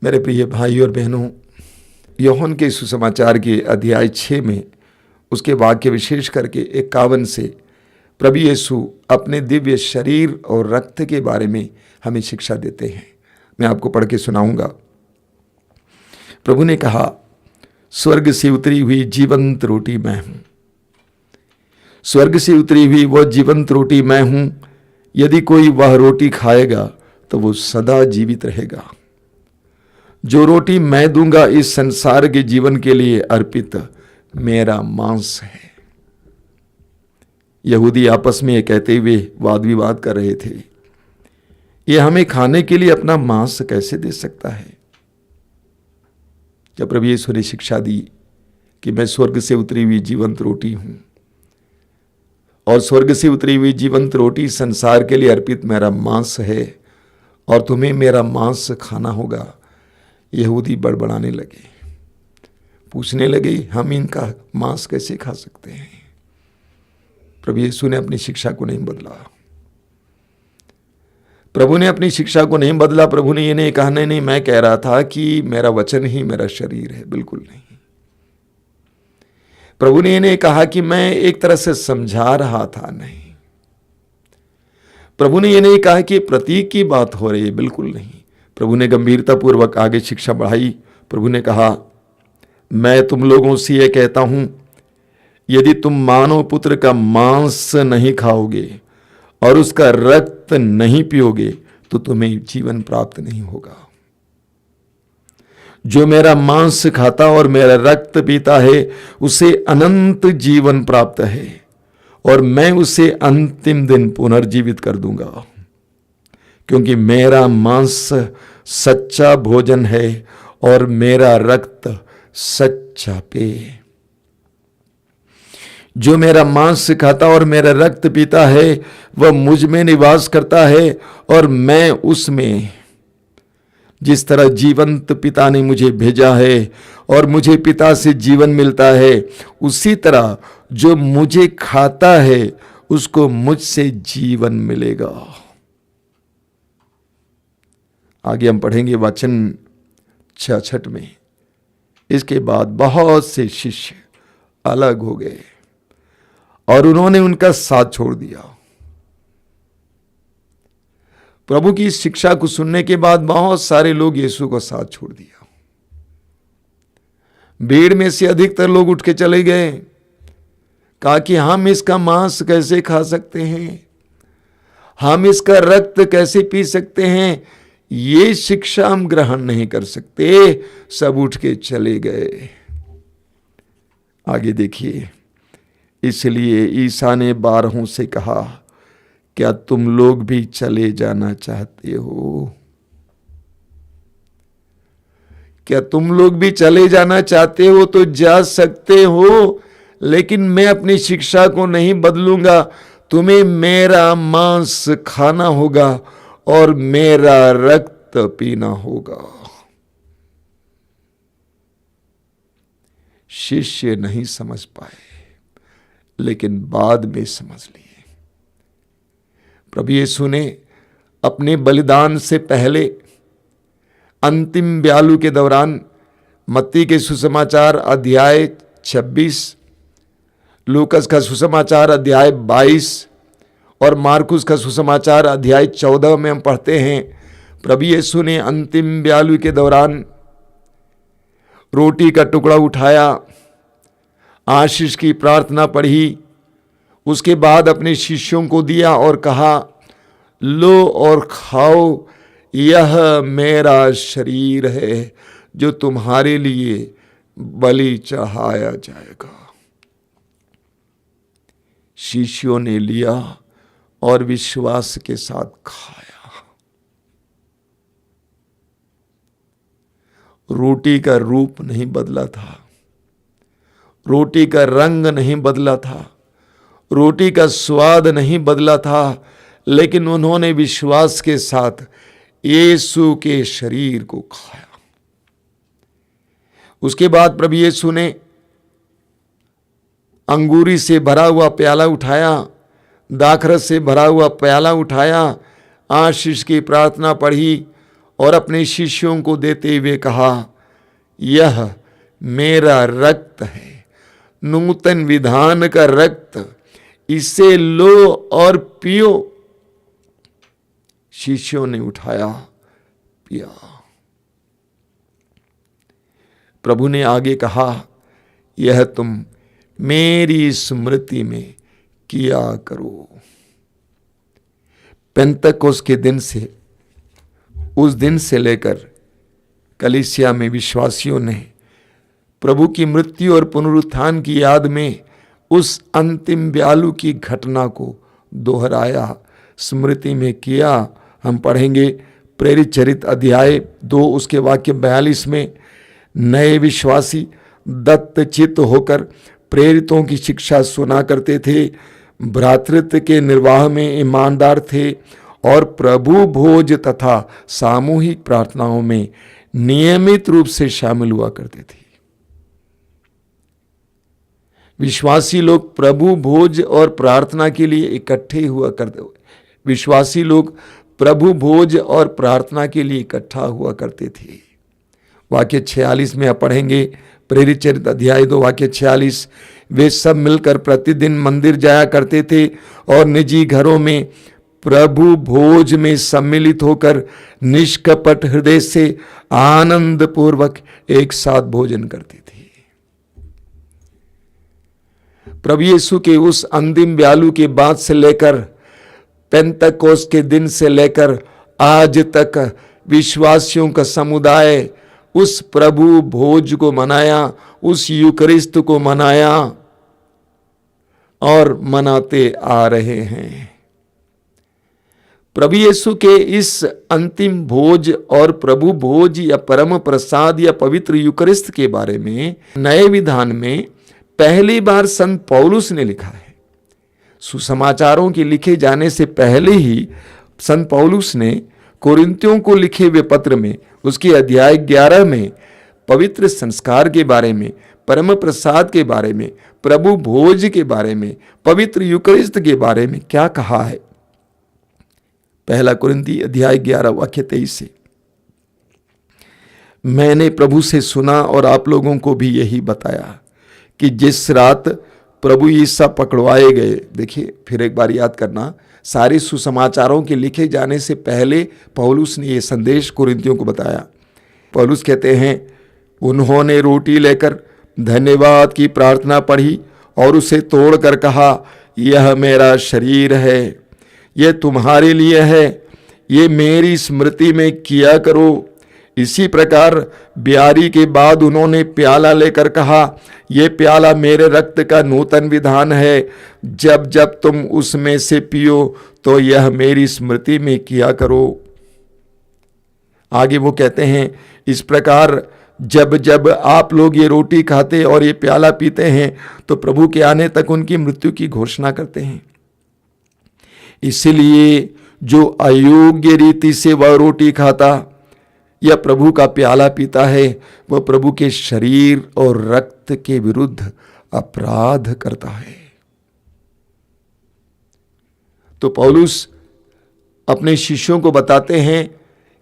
मेरे प्रिय भाई और बहनों, यूहन्ना के सुसमाचार के अध्याय 6 में उसके वाक्य विशेष करके 51 से प्रभु यीशु अपने दिव्य शरीर और रक्त के बारे में हमें शिक्षा देते हैं। मैं आपको पढ़ के सुनाऊंगा। प्रभु ने कहा, स्वर्ग से उतरी हुई जीवंत रोटी मैं हूं। स्वर्ग से उतरी हुई वह जीवंत रोटी मैं हूं। यदि कोई वह रोटी खाएगा तो वो सदा जीवित रहेगा। जो रोटी मैं दूंगा इस संसार के जीवन के लिए अर्पित मेरा मांस है। यहूदी आपस में ये कहते हुए वाद विवाद कर रहे थे, ये हमें खाने के लिए अपना मांस कैसे दे सकता है। जब प्रभु यीशु ने शिक्षा दी कि मैं स्वर्ग से उतरी हुई जीवंत रोटी हूं और स्वर्ग से उतरी हुई जीवंत रोटी संसार के लिए अर्पित मेरा मांस है और तुम्हें मेरा मांस खाना होगा, यहूदी बड़बड़ाने लगे, पूछने लगे, हम इनका मांस कैसे खा सकते हैं। प्रभु यीशु ने अपनी शिक्षा को नहीं बदला। प्रभु ने अपनी शिक्षा को नहीं बदला। प्रभु ने ये नहीं कहा, नहीं मैं कह रहा था कि मेरा वचन ही मेरा शरीर है। बिल्कुल नहीं। प्रभु ने ये नहीं कहा कि मैं एक तरह से समझा रहा था। नहीं। प्रभु ने ये नहीं कहा कि प्रतीक की बात हो रही है। बिल्कुल नहीं। प्रभु ने गंभीरता पूर्वक आगे शिक्षा बढ़ाई। प्रभु ने कहा, मैं तुम लोगों से यह कहता हूं, यदि तुम मानव पुत्र का मांस नहीं खाओगे और उसका रक्त नहीं पियोगे तो तुम्हें जीवन प्राप्त नहीं होगा। जो मेरा मांस खाता और मेरा रक्त पीता है उसे अनंत जीवन प्राप्त है और मैं उसे अंतिम दिन पुनर्जीवित कर दूंगा, क्योंकि मेरा मांस सच्चा भोजन है और मेरा रक्त सच्चा पेय। जो मेरा मांस खाता और मेरा रक्त पीता है वह मुझ में निवास करता है और मैं उसमें। जिस तरह जीवंत पिता ने मुझे भेजा है और मुझे पिता से जीवन मिलता है, उसी तरह जो मुझे खाता है उसको मुझसे जीवन मिलेगा। आगे हम पढ़ेंगे वचन 66 में। इसके बाद बहुत से शिष्य अलग हो गए और उन्होंने उनका साथ छोड़ दिया। प्रभु की इस शिक्षा को सुनने के बाद बहुत सारे लोग यीशु का साथ छोड़ दिया। भीड़ में से अधिकतर लोग उठ के चले गए। कहा कि हम इसका मांस कैसे खा सकते हैं, हम इसका रक्त कैसे पी सकते हैं, ये शिक्षा हम ग्रहण नहीं कर सकते। सब उठ के चले गए। आगे देखिए। इसलिए ईसा ने 12 से कहा, क्या तुम लोग भी चले जाना चाहते हो? क्या तुम लोग भी चले जाना चाहते हो तो जा सकते हो, लेकिन मैं अपनी शिक्षा को नहीं बदलूंगा। तुम्हें मेरा मांस खाना होगा और मेरा रक्त पीना होगा। शिष्य नहीं समझ पाए, लेकिन बाद में समझ लिए। प्रभु यीशु ने अपने बलिदान से पहले अंतिम ब्यालू के दौरान मत्ती के सुसमाचार अध्याय 26, लूकस का सुसमाचार अध्याय 22 और मार्कुस का सुसमाचार अध्याय 14 में हम पढ़ते हैं, प्रभु यीशु ने अंतिम ब्यालू के दौरान रोटी का टुकड़ा उठाया, आशीष की प्रार्थना पढ़ी, उसके बाद अपने शिष्यों को दिया और कहा, लो और खाओ, यह मेरा शरीर है जो तुम्हारे लिए बलि चढ़ाया जाएगा। शिष्यों ने लिया और विश्वास के साथ खाया। रोटी का रूप नहीं बदला था, रोटी का रंग नहीं बदला था, रोटी का स्वाद नहीं बदला था, लेकिन उन्होंने विश्वास के साथ यीशु के शरीर को खाया। उसके बाद प्रभु यीशु ने अंगूरी से भरा हुआ प्याला उठाया, दाखरस से भरा हुआ प्याला उठाया, आशीष की प्रार्थना पढ़ी और अपने शिष्यों को देते हुए कहा, यह मेरा रक्त है, नूतन विधान का रक्त, इसे लो और पियो। शिष्यों ने उठाया, पिया। प्रभु ने आगे कहा, यह तुम मेरी स्मृति में किया करो। पेंतकोस के दिन से, उस दिन से लेकर कलीसिया में विश्वासियों ने प्रभु की मृत्यु और पुनरुत्थान की याद में उस अंतिम ब्यालू की घटना को दोहराया, स्मृति में किया। हम पढ़ेंगे प्रेरित चरित अध्याय 2 उसके वाक्य 42 में, नए विश्वासी दत्तचित्त होकर प्रेरितों की शिक्षा सुना करते थे, भ्रातृत्व के निर्वाह में ईमानदार थे और प्रभु भोज तथा सामूहिक प्रार्थनाओं में नियमित रूप से शामिल हुआ करते थे। विश्वासी लोग प्रभु भोज और प्रार्थना के लिए इकट्ठे हुआ करते, विश्वासी लोग प्रभु भोज और प्रार्थना के लिए इकट्ठा हुआ करते थे। वाक्य 46 में आप पढ़ेंगे, प्रेरित चरित अध्याय 2 वाक्य 46, वे सब मिलकर प्रतिदिन मंदिर जाया करते थे और निजी घरों में प्रभु भोज में सम्मिलित होकर निष्कपट हृदय से आनंद पूर्वक एक साथ भोजन करते थे। प्रभु यीशु के उस अंतिम ब्यालू के बाद से लेकर पेंतकोस के दिन से लेकर आज तक विश्वासियों का समुदाय उस प्रभु भोज को मनाया, उस यूकरिस्त को मनाया और मनाते आ रहे हैं। प्रभु यीशु के इस अंतिम भोज और प्रभु भोज या परम प्रसाद या पवित्र यूकरिस्त के बारे में नए विधान में पहली बार संत पौलुस ने लिखा है। सुसमाचारों के लिखे जाने से पहले ही संत पौलुस ने कोरिन्थियों को लिखे हुए पत्र में उसके अध्याय 11 में पवित्र संस्कार के बारे में, परम प्रसाद के बारे में, प्रभु भोज के बारे में, पवित्र यूकरिस्त के बारे में क्या कहा है। पहला कुरिन्थी अध्याय 11 वाक्य 23 से, मैंने प्रभु से सुना और आप लोगों को भी यही बताया कि जिस रात प्रभु यीशु पकड़वाए गए, देखिए फिर एक बार याद करना, सारे सुसमाचारों के लिखे जाने से पहले पौलुस ने यह संदेश कुरिन्थियों को बताया। पौलुस कहते हैं, उन्होंने रोटी लेकर धन्यवाद की प्रार्थना पढ़ी और उसे तोड़कर कहा, यह मेरा शरीर है, यह तुम्हारे लिए है, ये मेरी स्मृति में किया करो। इसी प्रकार ब्यारी के बाद उन्होंने प्याला लेकर कहा, यह प्याला मेरे रक्त का नूतन विधान है, जब जब तुम उसमें से पियो तो यह मेरी स्मृति में किया करो। आगे वो कहते हैं, इस प्रकार जब जब आप लोग ये रोटी खाते और ये प्याला पीते हैं तो प्रभु के आने तक उनकी मृत्यु की घोषणा करते हैं। इसलिए जो अयोग्य रीति से वह रोटी खाता या प्रभु का प्याला पीता है, वह प्रभु के शरीर और रक्त के विरुद्ध अपराध करता है। तो पौलुस अपने शिष्यों को बताते हैं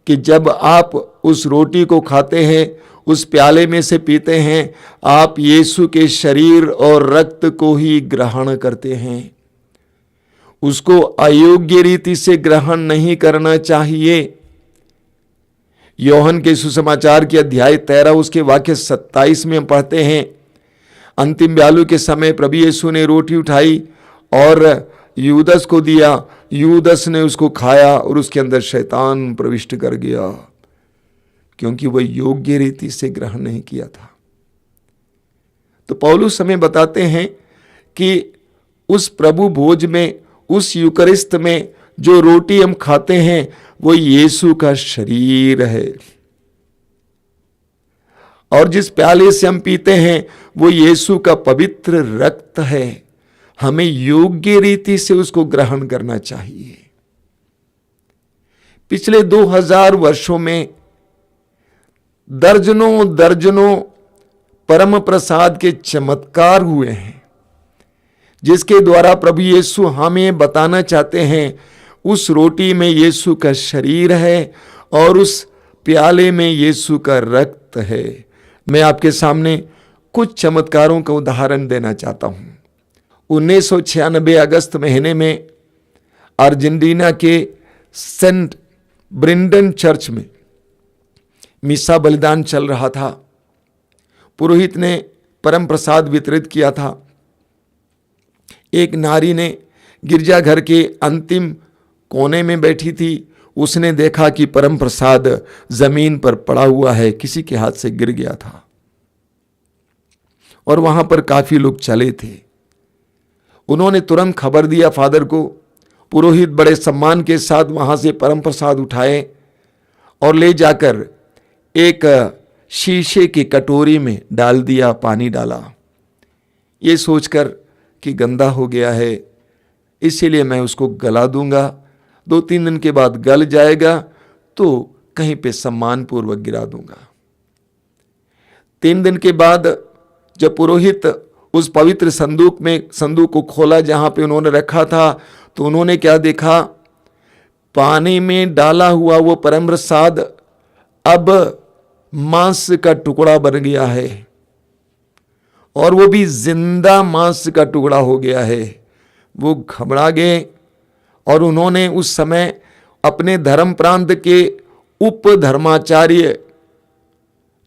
कि जब आप उस रोटी को खाते हैं, उस प्याले में से पीते हैं, आप यीशु के शरीर और रक्त को ही ग्रहण करते हैं। उसको अयोग्य रीति से ग्रहण नहीं करना चाहिए। योहन के सुसमाचार के अध्याय 13 उसके वाक्य 27 में हम पढ़ते हैं, अंतिम ब्यालू के समय प्रभु यीशु ने रोटी उठाई और यूदस को दिया। यूदस ने उसको खाया और उसके अंदर शैतान प्रविष्ट कर गया, क्योंकि वह योग्य रीति से ग्रहण नहीं किया था। तो पौलुस हमें बताते हैं कि उस प्रभु भोज में, उस यूकरिस्त में जो रोटी हम खाते हैं वो यीशु का शरीर है, और जिस प्याले से हम पीते हैं वो यीशु का पवित्र रक्त है। हमें योग्य रीति से उसको ग्रहण करना चाहिए। पिछले 2000 वर्षों में दर्जनों दर्जनों परम प्रसाद के चमत्कार हुए हैं, जिसके द्वारा प्रभु यीशु हमें बताना चाहते हैं उस रोटी में यीशु का शरीर है और उस प्याले में यीशु का रक्त है। मैं आपके सामने कुछ चमत्कारों का उदाहरण देना चाहता हूं। 1996 अगस्त महीने में अर्जेंटीना के सेंट ब्रिंडन चर्च में मिसा बलिदान चल रहा था। पुरोहित ने परम प्रसाद वितरित किया था। एक नारी ने गिरजाघर के अंतिम कोने में बैठी थी। उसने देखा कि परम प्रसाद जमीन पर पड़ा हुआ है, किसी के हाथ से गिर गया था और वहां पर काफी लोग चले थे। उन्होंने तुरंत खबर दिया फादर को। पुरोहित बड़े सम्मान के साथ वहां से परम प्रसाद उठाए और ले जाकर एक शीशे की कटोरी में डाल दिया, पानी डाला, ये सोचकर कि गंदा हो गया है इसीलिए मैं उसको गला दूंगा, 2-3 दिन के बाद गल जाएगा तो कहीं पे सम्मानपूर्वक गिरा दूंगा। 3 दिन के बाद जब पुरोहित उस पवित्र संदूक को खोला जहां पे उन्होंने रखा था, तो उन्होंने क्या देखा? पानी में डाला हुआ वो परम प्रसाद अब मांस का टुकड़ा बन गया है और वो भी जिंदा मांस का टुकड़ा हो गया है। वो घबरा गए और उन्होंने उस समय अपने धर्म प्रांत के उप धर्माचार्य,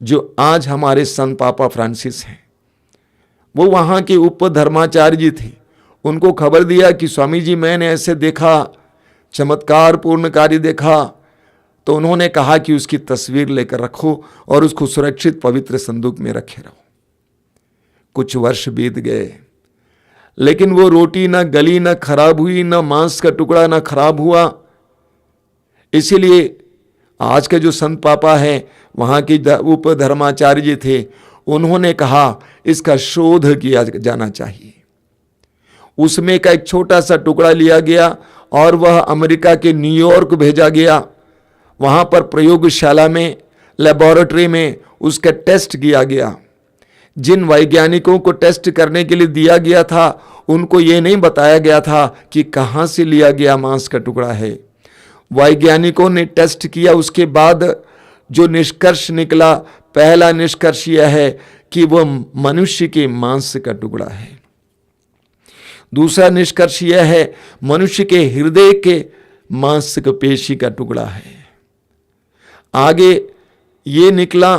जो आज हमारे संत पापा फ्रांसिस हैं, वो वहां के उप धर्माचार्य जी थे, उनको खबर दिया कि स्वामी जी मैंने ऐसे देखा, चमत्कार पूर्ण कार्य देखा। तो उन्होंने कहा कि उसकी तस्वीर लेकर रखो और उसको सुरक्षित पवित्र संदूक में रखे रहो। कुछ वर्ष बीत गए लेकिन वो रोटी ना गली, ना खराब हुई, ना मांस का टुकड़ा ना खराब हुआ। इसीलिए आज के जो संत पापा हैं, वहां के उप धर्माचार्य जी थे, उन्होंने कहा इसका शोध किया जाना चाहिए। उसमें का एक छोटा सा टुकड़ा लिया गया और वह अमेरिका के न्यूयॉर्क भेजा गया। वहां पर प्रयोगशाला में, लेबोरेटरी में उसका टेस्ट किया गया। जिन वैज्ञानिकों को टेस्ट करने के लिए दिया गया था, उनको यह नहीं बताया गया था कि कहां से लिया गया मांस का टुकड़ा है। वैज्ञानिकों ने टेस्ट किया, उसके बाद जो निष्कर्ष निकला, पहला निष्कर्ष यह है कि वह मनुष्य के मांस का टुकड़ा है। दूसरा निष्कर्ष यह है मनुष्य के हृदय के मांस का पेशी का टुकड़ा है। आगे ये निकला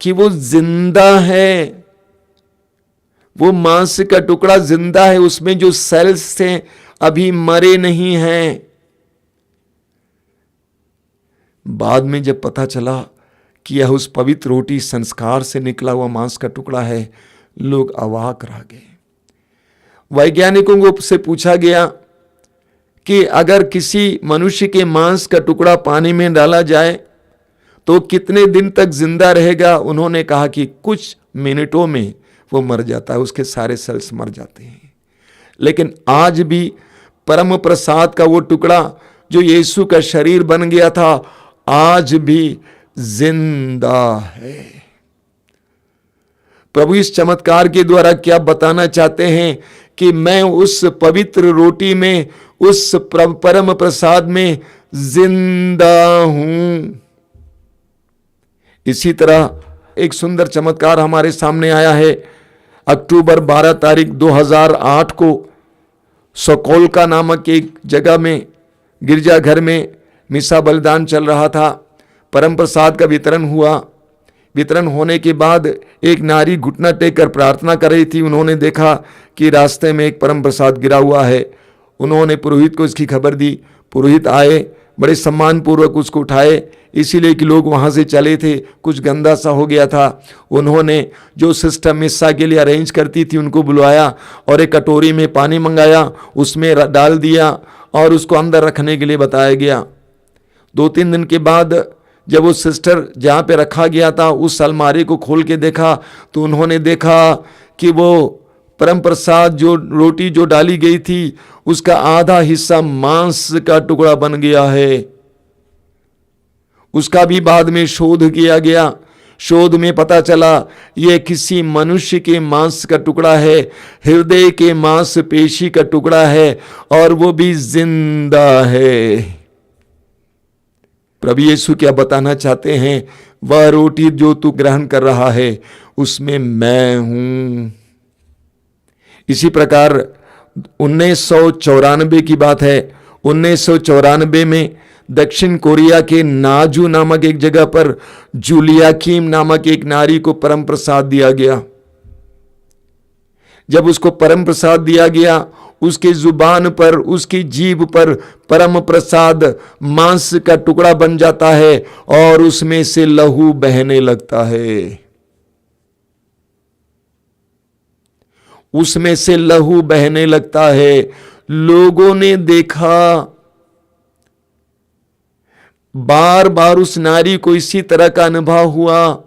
कि वो जिंदा है, वो मांस का टुकड़ा जिंदा है, उसमें जो सेल्स थे अभी मरे नहीं हैं। बाद में जब पता चला कि यह उस पवित्र रोटी संस्कार से निकला हुआ मांस का टुकड़ा है, लोग अवाक रह गए। वैज्ञानिकों को से पूछा गया कि अगर किसी मनुष्य के मांस का टुकड़ा पानी में डाला जाए तो कितने दिन तक जिंदा रहेगा? उन्होंने कहा कि कुछ मिनटों में वो मर जाता है, उसके सारे सेल्स मर जाते हैं। लेकिन आज भी परम प्रसाद का वो टुकड़ा जो यीशु का शरीर बन गया था, आज भी जिंदा है। प्रभु इस चमत्कार के द्वारा क्या बताना चाहते हैं कि मैं उस पवित्र रोटी में, उस परम प्रसाद में जिंदा हूं। इसी तरह एक सुंदर चमत्कार हमारे सामने आया है। अक्टूबर 12 तारीख 2008 को सोकोल्का नामक एक जगह में गिरजाघर में मिसा बलिदान चल रहा था। परम प्रसाद का वितरण हुआ। वितरण होने के बाद एक नारी घुटना टेक कर प्रार्थना कर रही थी। उन्होंने देखा कि रास्ते में एक परम प्रसाद गिरा हुआ है। उन्होंने पुरोहित को इसकी खबर दी। पुरोहित आए, बड़े सम्मान पूर्वक उसको उठाए, इसीलिए कि लोग वहां से चले थे, कुछ गंदा सा हो गया था। उन्होंने जो सिस्टम मिस्सा के लिए अरेंज करती थी उनको बुलवाया और एक कटोरी में पानी मंगाया, उसमें डाल दिया और उसको अंदर रखने के लिए बताया गया। 2-3 दिन के बाद जब वो सिस्टर जहाँ पे रखा गया था उस अलमारी को खोल के देखा तो उन्होंने देखा कि वो परम प्रसाद जो रोटी जो डाली गई थी उसका आधा हिस्सा मांस का टुकड़ा बन गया है। उसका भी बाद में शोध किया गया। शोध में पता चला यह किसी मनुष्य के मांस का टुकड़ा है, हृदय के मांस पेशी का टुकड़ा है और वो भी जिंदा है। प्रभु यीशु क्या बताना चाहते हैं? वह रोटी जो तू ग्रहण कर रहा है उसमें मैं हूं। इसी प्रकार 1994 की बात है। 1994 में दक्षिण कोरिया के नाजू नामक एक जगह पर जूलिया कीम नामक एक नारी को परम प्रसाद दिया गया। जब उसको परम प्रसाद दिया गया, उसके जुबान पर, उसकी जीभ पर परम प्रसाद मांस का टुकड़ा बन जाता है और उसमें से लहू बहने लगता है। उसमें से लहू बहने लगता है। लोगों ने देखा, बार बार उस नारी को इसी तरह का अनुभव हुआ।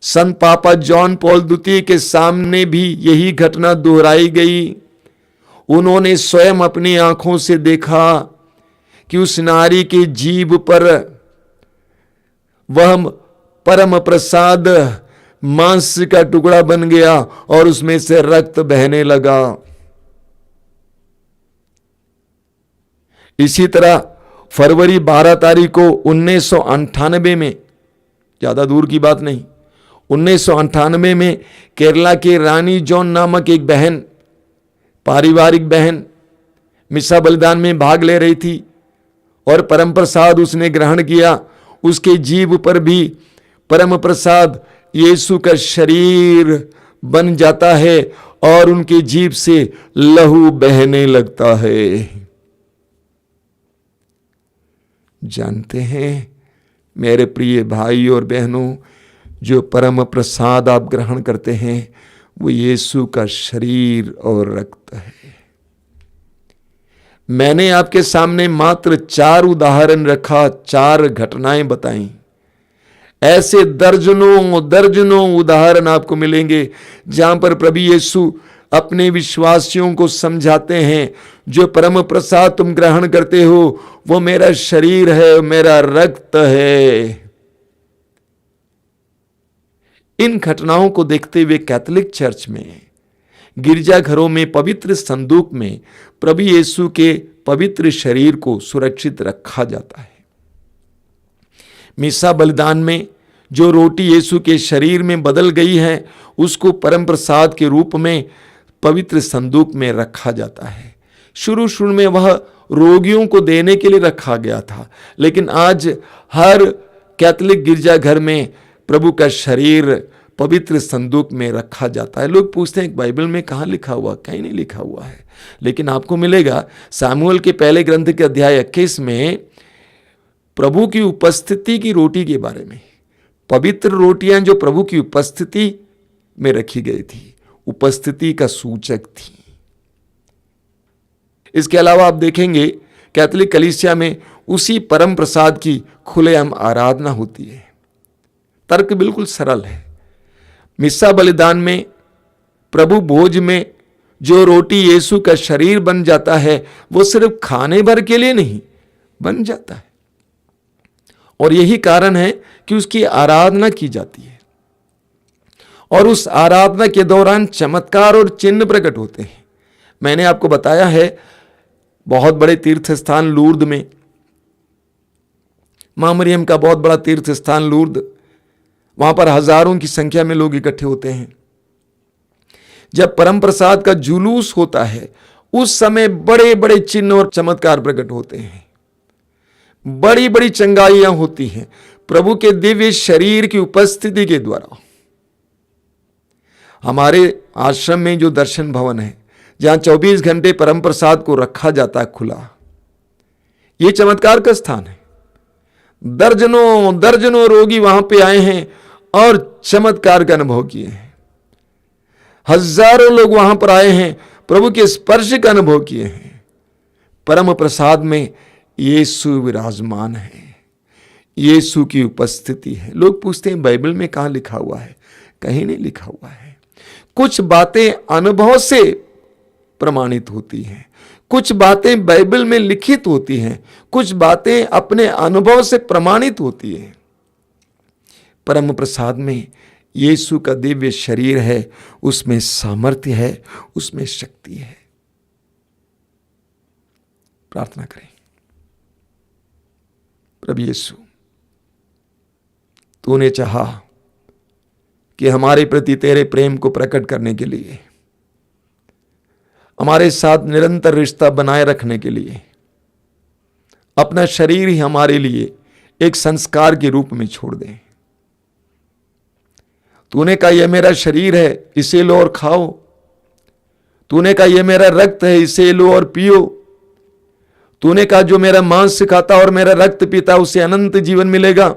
संत पापा जॉन पॉल द्वितीय के सामने भी यही घटना दोहराई गई। उन्होंने स्वयं अपनी आंखों से देखा कि उस नारी की जीभ पर वह परम प्रसाद मांस का टुकड़ा बन गया और उसमें से रक्त बहने लगा। इसी तरह फरवरी 12 तारीख को 1998 में, ज्यादा दूर की बात नहीं, 1998 में केरला के रानी जॉन नामक एक बहन, पारिवारिक बहन, मिसा बलिदान में भाग ले रही थी और परम प्रसाद उसने ग्रहण किया। उसके जीभ पर भी परम प्रसाद यीशु का शरीर बन जाता है और उनकी जीभ से लहू बहने लगता है। जानते हैं मेरे प्रिय भाई और बहनों, जो परम प्रसाद आप ग्रहण करते हैं वो यीशु का शरीर और रक्त है। मैंने आपके सामने मात्र 4 उदाहरण रखा, 4 घटनाएं बताई। ऐसे दर्जनों दर्जनों उदाहरण आपको मिलेंगे जहां पर प्रभु यीशु अपने विश्वासियों को समझाते हैं, जो परम प्रसाद तुम ग्रहण करते हो वो मेरा शरीर है, मेरा रक्त है। इन घटनाओं को देखते हुए कैथोलिक चर्च में, गिरजाघरों में, पवित्र संदूक में प्रभु यीशु के पवित्र शरीर को सुरक्षित रखा जाता है। मिसा बलिदान में जो रोटी यीशु के शरीर में बदल गई है उसको परम प्रसाद के रूप में पवित्र संदूक में रखा जाता है। शुरू में वह रोगियों को देने के लिए रखा गया था, लेकिन आज हर कैथोलिक गिरजाघर में प्रभु का शरीर पवित्र संदूक में रखा जाता है। लोग पूछते हैं बाइबल में कहाँ लिखा हुआ? कहीं नहीं लिखा हुआ है, लेकिन आपको मिलेगा सामुएल के पहले ग्रंथ के अध्याय 21 में प्रभु की उपस्थिति की रोटी के बारे में। पवित्र रोटियां जो प्रभु की उपस्थिति में रखी गई थी, उपस्थिति का सूचक थी। इसके अलावा आप देखेंगे कैथोलिक कलीसिया में उसी परम प्रसाद की खुलेआम आराधना होती है। तर्क बिल्कुल सरल है। मिसा बलिदान में, प्रभु भोज में जो रोटी यीशु का शरीर बन जाता है वो सिर्फ खाने भर के लिए नहीं बन जाता है, और यही कारण है कि उसकी आराधना की जाती है। और उस आराधना के दौरान चमत्कार और चिन्ह प्रकट होते हैं। मैंने आपको बताया है बहुत बड़े तीर्थ स्थान लूर्द में, मां मरियम का बहुत बड़ा तीर्थ स्थान लूर्द, वहां पर हजारों की संख्या में लोग इकट्ठे होते हैं। जब परम प्रसाद का जुलूस होता है उस समय बड़े बड़े चिन्ह और चमत्कार प्रकट होते हैं, बड़ी बड़ी चंगाइयां होती हैं प्रभु के दिव्य शरीर की उपस्थिति के द्वारा। हमारे आश्रम में जो दर्शन भवन है जहां 24 घंटे परम प्रसाद को रखा जाता है खुला, यह चमत्कार का स्थान है। दर्जनों दर्जनों रोगी वहां पे आए हैं और चमत्कार का अनुभव किए हैं। हजारों लोग वहां पर आए हैं, प्रभु के स्पर्श का अनुभव किए हैं। परम प्रसाद में यीशु विराजमान है, यीशु की उपस्थिति है। लोग पूछते हैं बाइबल में कहां लिखा हुआ है? कहीं नहीं लिखा हुआ है। कुछ बातें अनुभव से प्रमाणित होती हैं, कुछ बातें बाइबल में लिखित होती हैं, कुछ बातें अपने अनुभव से प्रमाणित होती हैं। परम प्रसाद में यीशु का दिव्य शरीर है, उसमें सामर्थ्य है, उसमें शक्ति है। प्रार्थना करें। प्रभु यीशु, तूने चाहा कि हमारे प्रति तेरे प्रेम को प्रकट करने के लिए, हमारे साथ निरंतर रिश्ता बनाए रखने के लिए अपना शरीर ही हमारे लिए एक संस्कार के रूप में छोड़ दे। तूने कहा यह मेरा शरीर है, इसे लो और खाओ। तूने कहा यह मेरा रक्त है, इसे लो और पियो। तूने कहा जो मेरा मांस खाता और मेरा रक्त पीता उसे अनंत जीवन मिलेगा,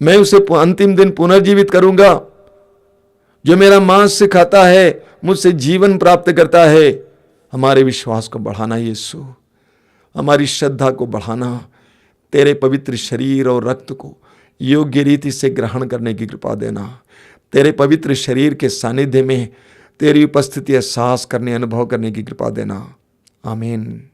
मैं उसे अंतिम दिन पुनर्जीवित करूंगा। जो मेरा मांस खाता है मुझसे जीवन प्राप्त करता है। हमारे विश्वास को बढ़ाना यीशु, हमारी श्रद्धा को बढ़ाना, तेरे पवित्र शरीर और रक्त को योग्य रीति से ग्रहण करने की कृपा देना। तेरे पवित्र शरीर के सानिध्य में तेरी उपस्थिति एहसास करने, अनुभव करने की कृपा देना। आमीन।